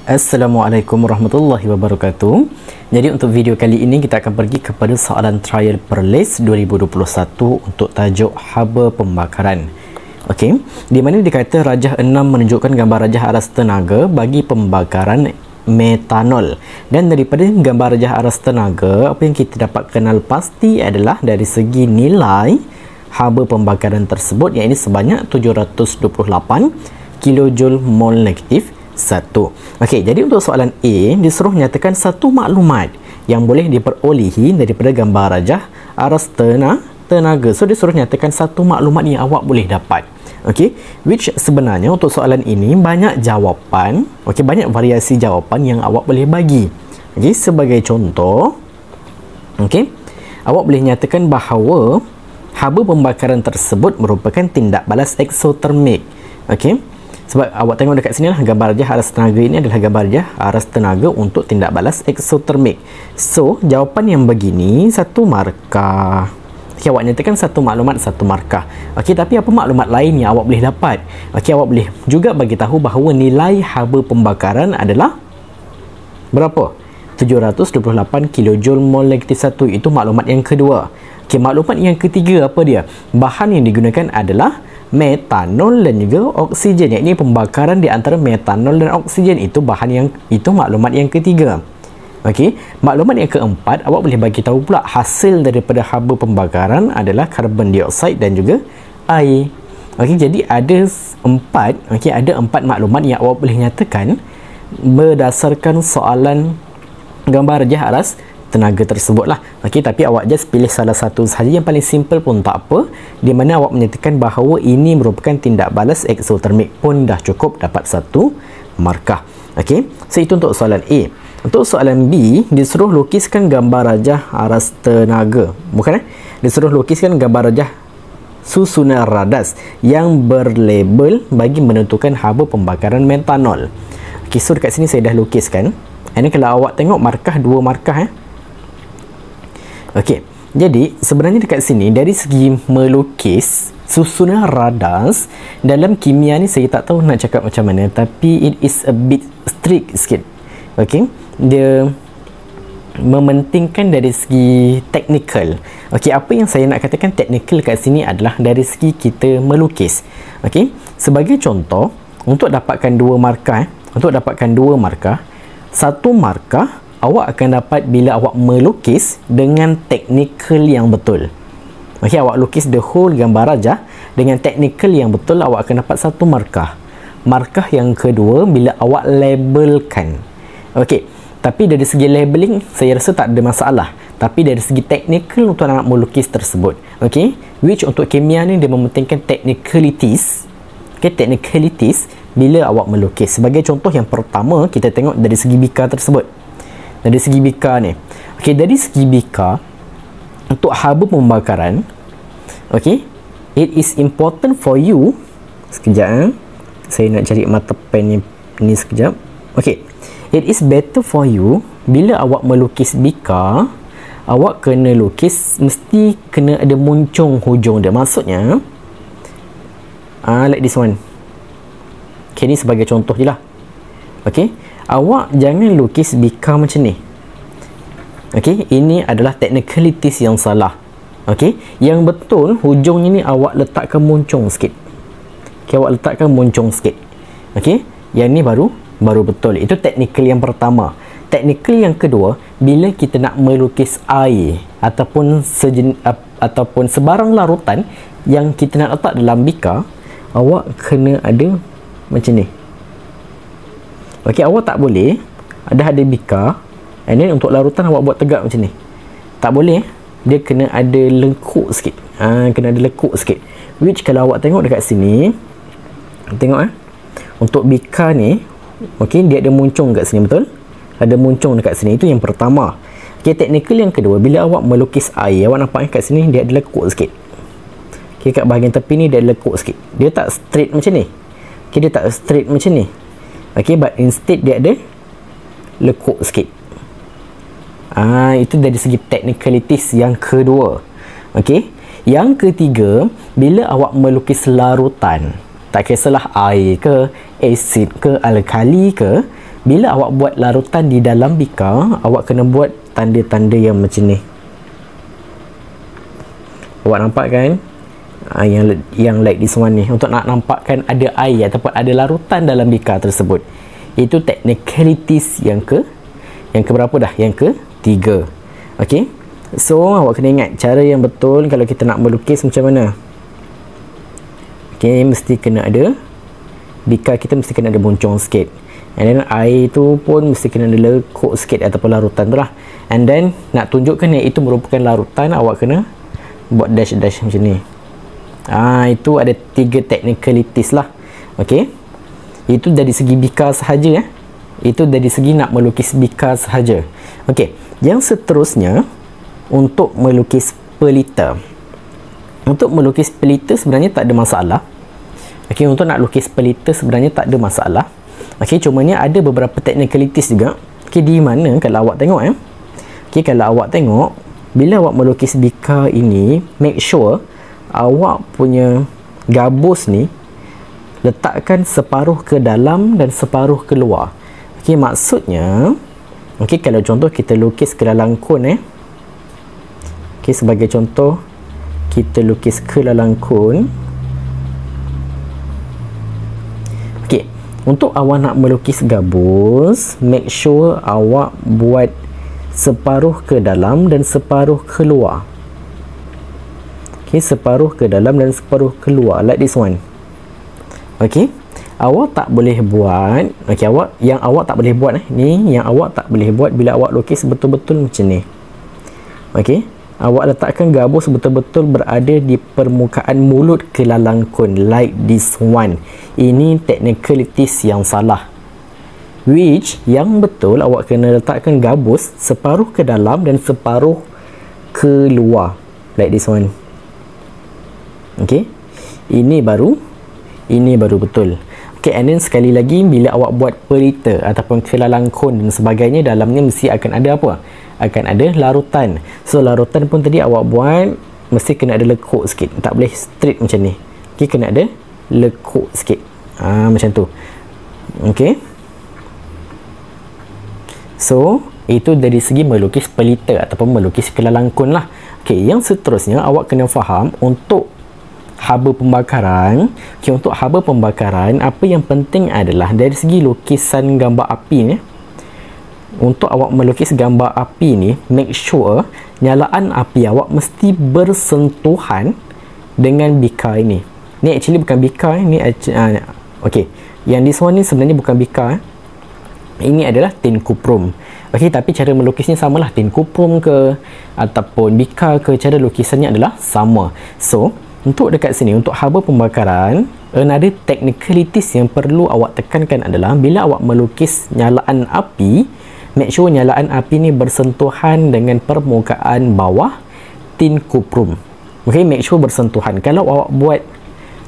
Assalamualaikum warahmatullahi wabarakatuh. Jadi untuk video kali ini kita akan pergi kepada soalan trial Perlis 2021 untuk tajuk haba pembakaran. Okey, di mana dikata rajah 6 menunjukkan gambar rajah aras tenaga bagi pembakaran metanol. Dan daripada gambar rajah aras tenaga, apa yang kita dapat kenal pasti adalah dari segi nilai haba pembakaran tersebut, iaitu sebanyak 728 kilojoule mol negatif 1. Okey, jadi untuk soalan A disuruh nyatakan satu maklumat yang boleh diperolehi daripada gambar rajah aras tenaga. So disuruh nyatakan satu maklumat yang awak boleh dapat. Okey, which sebenarnya untuk soalan ini banyak jawapan, okey, banyak variasi jawapan yang awak boleh bagi. Okey, sebagai contoh, okey, awak boleh nyatakan bahawa haba pembakaran tersebut merupakan tindak balas eksotermik. Okey, sebab awak tengok dekat sini lah, gambar rajah aras tenaga ini adalah gambar rajah aras tenaga untuk tindak balas eksotermik. So, jawapan yang begini satu markah. Okay, awak nyatakan satu maklumat satu markah. Okey, tapi apa maklumat lain yang awak boleh dapat? Okey, awak boleh juga bagi tahu bahawa nilai haba pembakaran adalah berapa? 728 kilojoule mol negatif 1. Itu maklumat yang kedua. Okey, maklumat yang ketiga apa dia? Bahan yang digunakan adalah metanol dan juga oksigen. Ini pembakaran di antara metanol dan oksigen. Itu maklumat yang ketiga. Okey, maklumat yang keempat, awak boleh bagi tahu pula hasil daripada haba pembakaran adalah karbon dioksida dan juga air. Okey, jadi ada empat maklumat yang awak boleh nyatakan berdasarkan soalan gambar rajah aras tenaga tersebut lah. Okey, tapi awak just pilih salah satu sahaja yang paling simple pun tak apa, di mana awak menyatakan bahawa ini merupakan tindak balas eksotermik pun dah cukup dapat satu markah. Okey, so itu untuk soalan A. Untuk soalan B, disuruh lukiskan gambar rajah aras tenaga. Disuruh lukiskan gambar rajah susunan radas yang berlabel bagi menentukan haba pembakaran metanol. Okey, so dekat sini saya dah lukiskan. Ini kalau awak tengok markah, dua markah. Okey, jadi sebenarnya dekat sini dari segi melukis susunan radas dalam kimia ni saya tak tahu nak cakap macam mana, tapi it is a bit strict sikit. Okey, dia mementingkan dari segi teknikal. Okey, apa yang saya nak katakan teknikal kat sini adalah dari segi kita melukis. Okey, sebagai contoh, untuk dapatkan dua markah, satu markah awak akan dapat bila awak melukis dengan teknikal yang betul. Okey, awak lukis the whole gambar rajah dengan teknikal yang betul, awak akan dapat satu markah. Markah yang kedua bila awak labelkan. Okey, tapi dari segi labeling saya rasa tak ada masalah. Tapi dari segi teknikal untuk nak melukis tersebut. Okey, which untuk kimia ni dia mementingkan technicalities. Okey, technicalities bila awak melukis. Sebagai contoh yang pertama, kita tengok dari segi bika tersebut. Dari segi bika ni. Okey, dari segi bika untuk haba pembakaran, okey, it is important for you. Sekejap, saya nak cari mata pen ni sekejap. Okey, it is better for you bila awak melukis bika, awak kena lukis mesti kena ada muncung hujung dia. Maksudnya like this one. Okay, ni sebagai contoh je lah. Okay, awak jangan lukis bika macam ni. Okay, ini adalah technicalities yang salah. Okay, yang betul hujungnya ni awak letakkan muncung sikit. Okay, awak letakkan muncung sikit. Okay, yang ni baru betul. Itu technical yang pertama. Technical yang kedua, bila kita nak melukis air ataupun sebarang larutan yang kita nak letak dalam bika, awak kena ada macam ni. Okey, awak tak boleh ada bika and then untuk larutan awak buat tegak macam ni. Tak boleh. Dia kena ada lengkuk sikit. Kena ada lekuk sikit. Which kalau awak tengok dekat sini, tengok untuk bika ni, okey, dia ada muncung dekat sini, betul? Ada muncung dekat sini. Itu yang pertama. Okey, teknikal yang kedua, bila awak melukis air, awak nampak kat sini dia ada lekuk sikit. Okey, kat bahagian tepi ni dia ada lekuk sikit. Dia tak straight macam ni. Okey, dia tak straight macam ni. Okey, but instead dia ada lekuk sikit. Itu dari segi technicalities yang kedua. Okey, yang ketiga, bila awak melukis larutan, tak kisahlah air ke, asid ke, alkali ke, bila awak buat larutan di dalam bika, awak kena buat tanda-tanda yang macam ni. Awak nampak kan? Yang like this one ni, untuk nak nampakkan ada air ataupun ada larutan dalam bika tersebut. Itu technicalities yang berapa dah? Yang ketiga. Okey. So awak kena ingat cara yang betul kalau kita nak melukis macam mana. Okey, mesti kena ada bika, kita mesti kena ada buncung sikit. And then air tu pun mesti kena ada lekuk sikit ataupun larutan tu lah. And then nak tunjukkan yang itu merupakan larutan, awak kena buat dash-dash macam ni. Itu ada 3 technicalities lah. Okey. Itu dari segi bika sahaja ya. Itu dari segi nak melukis bika sahaja. Okey. Yang seterusnya untuk melukis pelita. Untuk melukis pelita sebenarnya tak ada masalah. Okey, untuk nak lukis pelita sebenarnya tak ada masalah. Okey, cumanya ada beberapa technicalities juga. Okey, di mana kalau awak tengok Okey, kalau awak tengok bila awak melukis bika ini, make sure awak punya gabus ni letakkan separuh ke dalam dan separuh keluar. Okey, maksudnya okey, kalau contoh kita lukis ke dalam kun okey, sebagai contoh kita lukis ke dalam kun. Okey, untuk awak nak melukis gabus, make sure awak buat separuh ke dalam dan separuh keluar. Okey, separuh ke dalam dan separuh keluar, like this one. Okey, awak tak boleh buat, okey, awak tak boleh buat ni, yang awak tak boleh buat bila awak lukis betul-betul macam ni. Okey, awak letakkan gabus betul-betul berada di permukaan mulut kelalang kun, like this one. Ini technicalities yang salah. Which yang betul awak kena letakkan gabus separuh ke dalam dan separuh keluar, like this one. Okey, ini baru betul. Okey, and then sekali lagi bila awak buat pelita ataupun kelalang kun dan sebagainya, dalamnya mesti akan ada apa? Akan ada larutan. So larutan pun tadi awak buat mesti kena ada lekuk sikit, tak boleh straight macam ni. Okey, kena ada lekuk sikit. Macam tu. Okey. So itu dari segi melukis pelita ataupun melukis kelalang kun lah. Okey, yang seterusnya awak kena faham untuk haba pembakaran. Okay, untuk haba pembakaran, apa yang penting adalah dari segi lukisan gambar api ni, untuk awak melukis gambar api ni, make sure nyalaan api awak mesti bersentuhan dengan bika ini. Ni actually bukan bika ni. Okey, yang this one ni sebenarnya bukan bika. Ini adalah tin kuprum. Okey, tapi cara melukisnya samalah, tin kuprum ke ataupun bika ke, cara lukisannya adalah sama. So untuk dekat sini, untuk haba pembakaran, another technicalities yang perlu awak tekankan adalah bila awak melukis nyalaan api, make sure nyalaan api ni bersentuhan dengan permukaan bawah tin kuprum. Okay, make sure bersentuhan. Kalau awak buat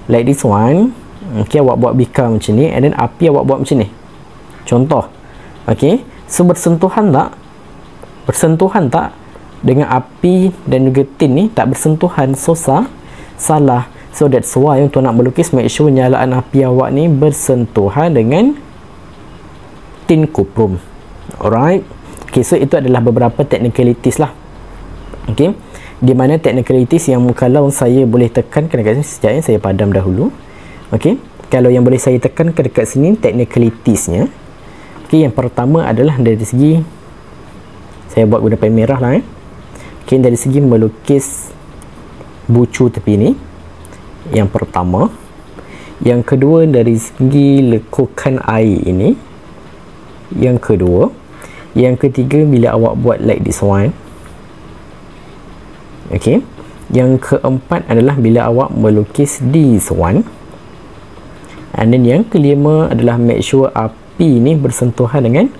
like this one, okay, awak buat bika macam ni, and then api awak buat macam ni, contoh. Okay, so bersentuhan tak? Bersentuhan tak dengan api dan juga tin ni? Tak bersentuhan, so salah. So that's why untuk nak melukis, make sure nyalaan api awak ni bersentuhan dengan tin kuprum. Alright. Okay, so itu adalah beberapa technicalities lah. Okay, di mana technicalities yang kalau saya boleh tekankan dekat sini, sekejap saya padam dahulu. Okay, kalau yang boleh saya tekankan dekat sini technicalitiesnya, okay, yang pertama adalah dari segi, saya buat guna pen merah lah. Okay, dari segi melukis bucu tepi ni, yang pertama. Yang kedua dari segi lekukan air ini, yang kedua. Yang ketiga bila awak buat like this one. Okay, yang keempat adalah bila awak melukis this one. And then yang kelima adalah make sure api ni bersentuhan dengan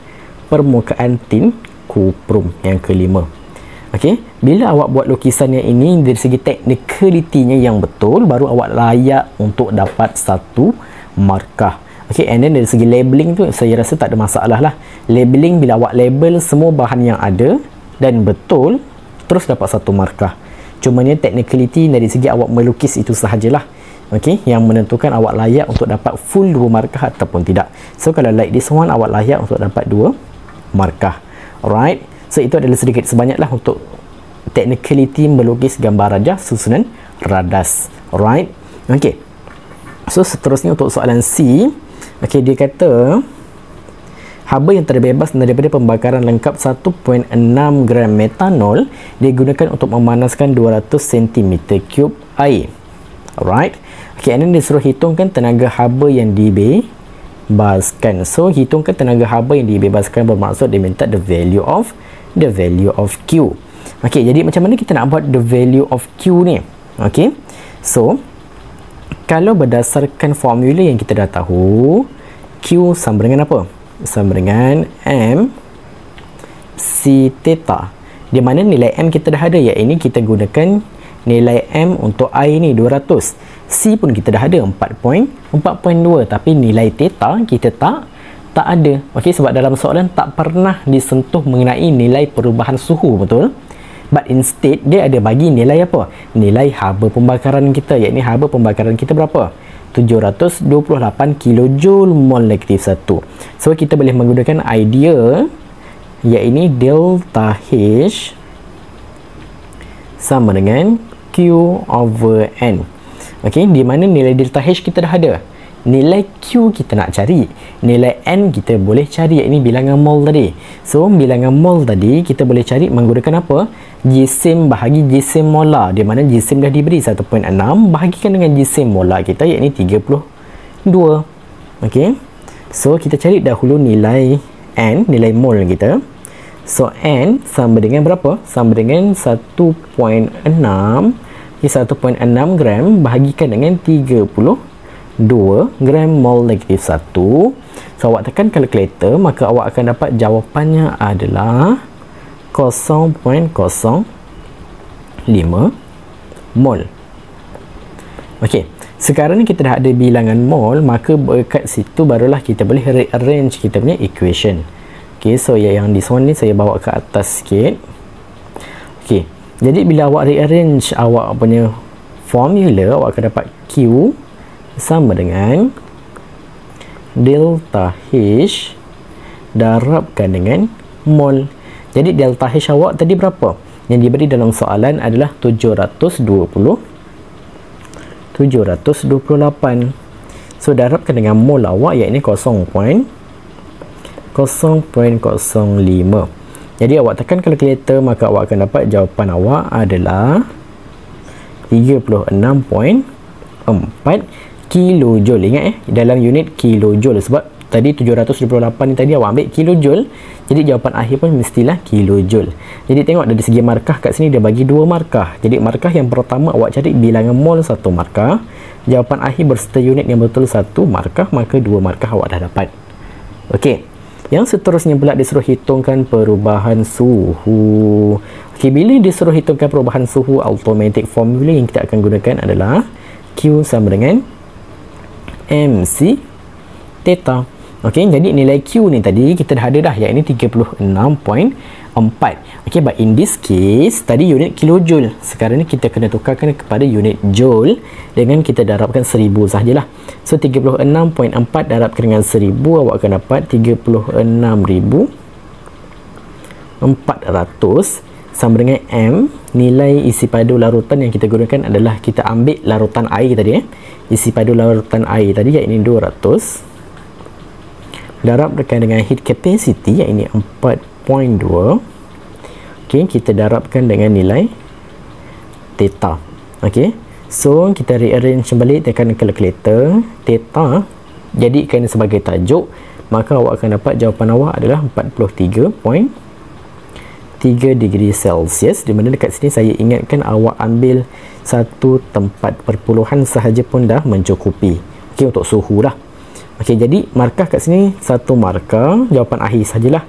permukaan tin kuprum, yang kelima. Okey, bila awak buat lukisan yang ini dari segi technicality-nya yang betul, baru awak layak untuk dapat satu markah. Okey, and then dari segi labeling tu saya rasa tak ada masalah lah. Labeling bila awak label semua bahan yang ada dan betul, terus dapat satu markah. Cumanya technicality dari segi awak melukis itu sahajalah. Okey, yang menentukan awak layak untuk dapat full 2 markah ataupun tidak. So kalau like this one, awak layak untuk dapat 2 markah. Alright. So itu adalah sedikit sebanyaklah untuk technicality melukis gambar rajah susunan radas. Alright. Okey. So seterusnya untuk soalan C. Okey, dia kata haba yang terbebas daripada pembakaran lengkap 1.6 gram metanol digunakan untuk memanaskan 200 cm3 air. Alright. Okay, and then disuruh hitungkan tenaga haba yang dibebaskan. So hitungkan tenaga haba yang dibebaskan bermaksud dia minta the value of Q. Okay, jadi macam mana kita nak buat the value of Q ni? Okay, so kalau berdasarkan formula yang kita dah tahu, Q sama dengan apa? Sama dengan M C theta, di mana nilai M kita dah ada, iaitu kita gunakan nilai M untuk air ni 200. C pun kita dah ada 4.2, tapi nilai theta kita tak ada. Okey, sebab dalam soalan tak pernah disentuh mengenai nilai perubahan suhu, betul? But instead dia ada bagi nilai apa? Nilai haba pembakaran kita, iaitu haba pembakaran kita berapa? 728 kJ mol negatif 1. So kita boleh menggunakan idea, iaitu delta H sama dengan Q over N. Okey, di mana nilai delta H kita dah ada. Nilai Q kita nak cari. Nilai N kita boleh cari, iaitu bilangan mol tadi. So bilangan mol tadi kita boleh cari menggunakan apa? Jisim bahagi jisim molar, di mana jisim dah diberi 1.6, bahagikan dengan jisim molar kita, iaitu 32. Okey. So kita cari dahulu nilai N, nilai mol kita. So N sama dengan berapa? Sama dengan 1.6. 1.6 gram bahagikan dengan 32 gram mol negatif 1. So awak tekan kalkulator, maka awak akan dapat jawapannya adalah 0.05 mol. Okey, sekarang ni kita dah ada bilangan mol, maka berkat situ barulah kita boleh rearrange kita punya equation. Okey, so yang di sini saya bawa ke atas sikit. Okey, jadi bila awak rearrange awak punya formula, awak akan dapat Q sama dengan delta H darabkan dengan mol. Jadi delta H awak tadi berapa? Yang diberi dalam soalan adalah 728. So darabkan dengan mol awak, iaitu 0.05. Jadi awak tekan kalkulator, maka awak akan dapat jawapan awak adalah 36.4 kilojoule. Ingat dalam unit kilojoule, sebab tadi 728 ni tadi awak ambil kilojoule, jadi jawapan akhir pun mestilah kilojoule. Jadi tengok dari segi markah kat sini dia bagi 2 markah. Jadi markah yang pertama awak cari bilangan mol 1 markah, jawapan akhir berserta unit yang betul 1 markah, maka 2 markah awak dah dapat. Okey. Yang seterusnya pula disuruh hitungkan perubahan suhu. Okey, bila disuruh hitungkan perubahan suhu, automatic formula yang kita akan gunakan adalah Q sama dengan MC theta. Okey, jadi nilai Q ni tadi kita dah ada dah, iaitu 36.4. Okey, but in this case tadi unit kilojoule, sekarang ni kita kena tukarkan kepada unit joule dengan kita darabkan 1000 sahajalah. So 36.4 darabkan dengan 1000, awak akan dapat 36,400 sama dengan M. Nilai isi padu larutan yang kita gunakan adalah, kita ambil larutan air tadi, isi padu larutan air tadi, iaitu 200 darabkan dengan heat capacity, iaitu 4.2. Okey, kita darabkan dengan nilai theta. Okey, so kita rearrange balik, tekan kalkulator, theta jadikan sebagai tajuk, maka awak akan dapat jawapan awak adalah 43.3 degree Celsius. Di mana dekat sini saya ingatkan awak ambil satu tempat perpuluhan sahaja pun dah mencukupi. Okey, untuk suhu dah. Okey, jadi markah kat sini 1 markah, jawapan akhir sajalah.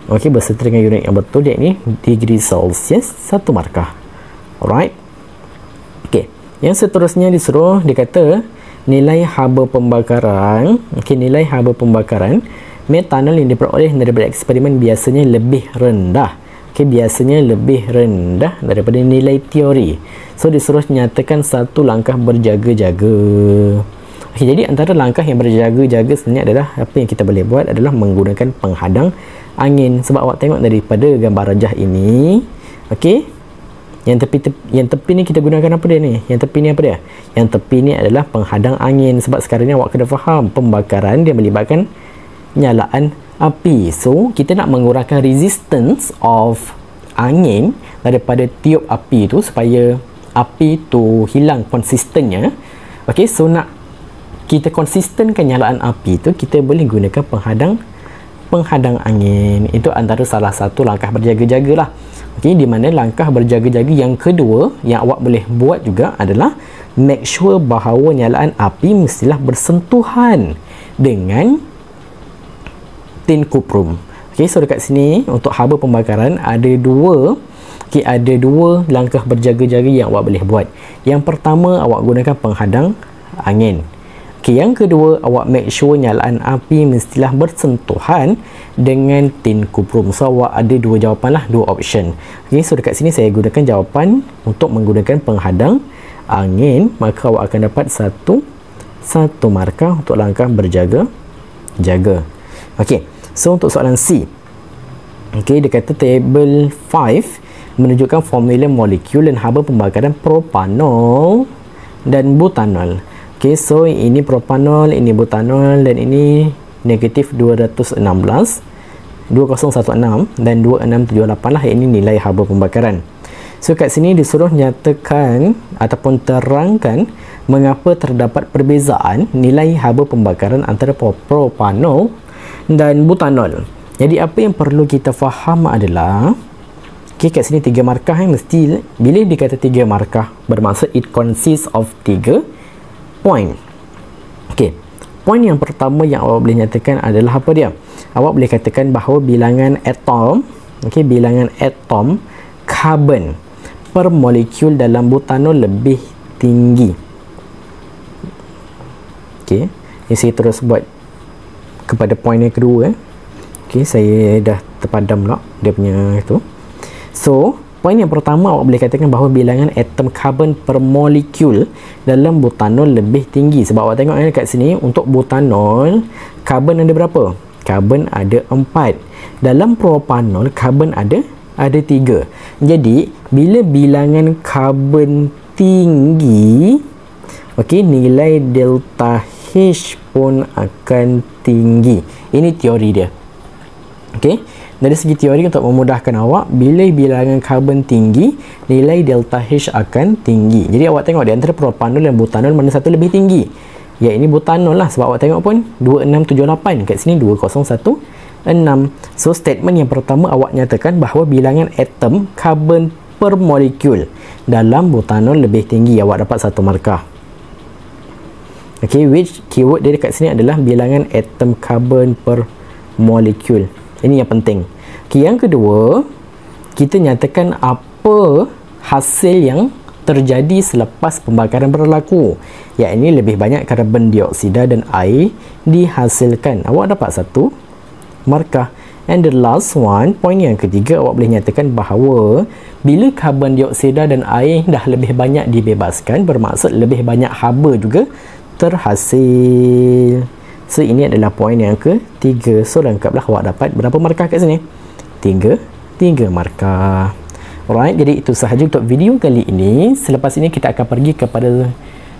Okey, berserta dengan unit yang betul, iaitu degree Celsius 1 markah. Alright. Okey, yang seterusnya disuruh, dia kata nilai haba pembakaran. Okey, nilai haba pembakaran metanol yang diperoleh daripada eksperimen biasanya lebih rendah. Okey, biasanya lebih rendah daripada nilai teori. So disuruh nyatakan satu langkah berjaga-jaga. Okay, jadi antara langkah yang berjaga-jaga sebenarnya adalah apa yang kita boleh buat adalah menggunakan penghadang angin. Sebab awak tengok daripada gambar rajah ini, okey, yang tepi ni kita gunakan apa dia ni? Yang tepi ni apa dia? Yang tepi ni adalah penghadang angin. Sebab sekarang ni awak kena faham pembakaran dia melibatkan nyalaan api. So kita nak mengurangkan resistance of angin daripada tiup api tu supaya api tu hilang konsistennya. Okey, so nak kita konsistenkan nyalaan api tu, kita boleh gunakan penghadang angin. Itu antara salah satu langkah berjaga-jaga lah. Okey, di mana langkah berjaga-jaga yang kedua yang awak boleh buat juga adalah make sure bahawa nyalaan api mestilah bersentuhan dengan tin kuprum. Okey, so dekat sini untuk haba pembakaran ada dua langkah berjaga-jaga yang awak boleh buat. Yang pertama, awak gunakan penghadang angin. Okay, yang kedua, awak make sure nyalaan api mestilah bersentuhan dengan tin kuprum. So awak ada dua jawapan lah, dua option. Okay, so dekat sini saya gunakan jawapan untuk menggunakan penghadang angin, maka awak akan dapat satu markah untuk langkah berjaga-jaga. Okay, so untuk soalan C, okay, dia kata table 5 menunjukkan formula molekul dan haba pembakaran propanol dan butanol. Okay, so ini propanol, ini butanol, dan ini negatif 216, 2016 dan 2678 lah. Ini nilai haba pembakaran. So kat sini disuruh nyatakan ataupun terangkan mengapa terdapat perbezaan nilai haba pembakaran antara propanol dan butanol. Jadi apa yang perlu kita faham adalah, okay, kat sini 3 markah mesti, bila dikata 3 markah bermaksud it consists of 3 point. Okey, point yang pertama yang awak boleh nyatakan adalah apa dia? Awak boleh katakan bahawa bilangan atom, okey, bilangan atom karbon per molekul dalam butanol lebih tinggi. Okey, ini saya terus buat kepada point yang kedua. Okey, saya dah terpadam pula dia punya itu. So poin yang pertama, awak boleh katakan bahawa bilangan atom karbon per molekul dalam butanol lebih tinggi. Sebab awak tengok kat sini, untuk butanol, karbon ada berapa? Karbon ada 4. Dalam propanol, karbon ada 3. Jadi, bila bilangan karbon tinggi, okey, nilai delta H pun akan tinggi. Ini teori dia. Okey. Dari segi teori, untuk memudahkan awak, bila bilangan karbon tinggi, nilai delta H akan tinggi. Jadi awak tengok di antara propanol dan butanol mana satu lebih tinggi? Ya, ini butanol lah. Sebab awak tengok pun 2678, kat sini 2016. So statement yang pertama, awak nyatakan bahawa bilangan atom karbon per molekul dalam butanol lebih tinggi. Awak dapat 1 markah. Okay, which keyword dia dekat sini adalah bilangan atom karbon per molekul. Ini yang penting. Okay, yang kedua, kita nyatakan apa hasil yang terjadi selepas pembakaran berlaku. Ya, ini lebih banyak karbon dioksida dan air dihasilkan. Awak dapat 1 markah. And the last one, poin yang ketiga, awak boleh nyatakan bahawa bila karbon dioksida dan air dah lebih banyak dibebaskan, bermaksud lebih banyak haba juga terhasil. So ini adalah poin yang ketiga. So lengkaplah, awak dapat berapa markah kat sini? 3 markah. Alright, jadi itu sahaja untuk video kali ini. Selepas ini kita akan pergi kepada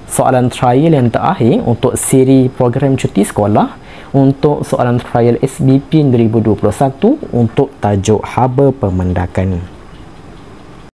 soalan trial yang terakhir untuk siri program cuti sekolah, untuk soalan trial SBP 2021 untuk tajuk haba pemendakan.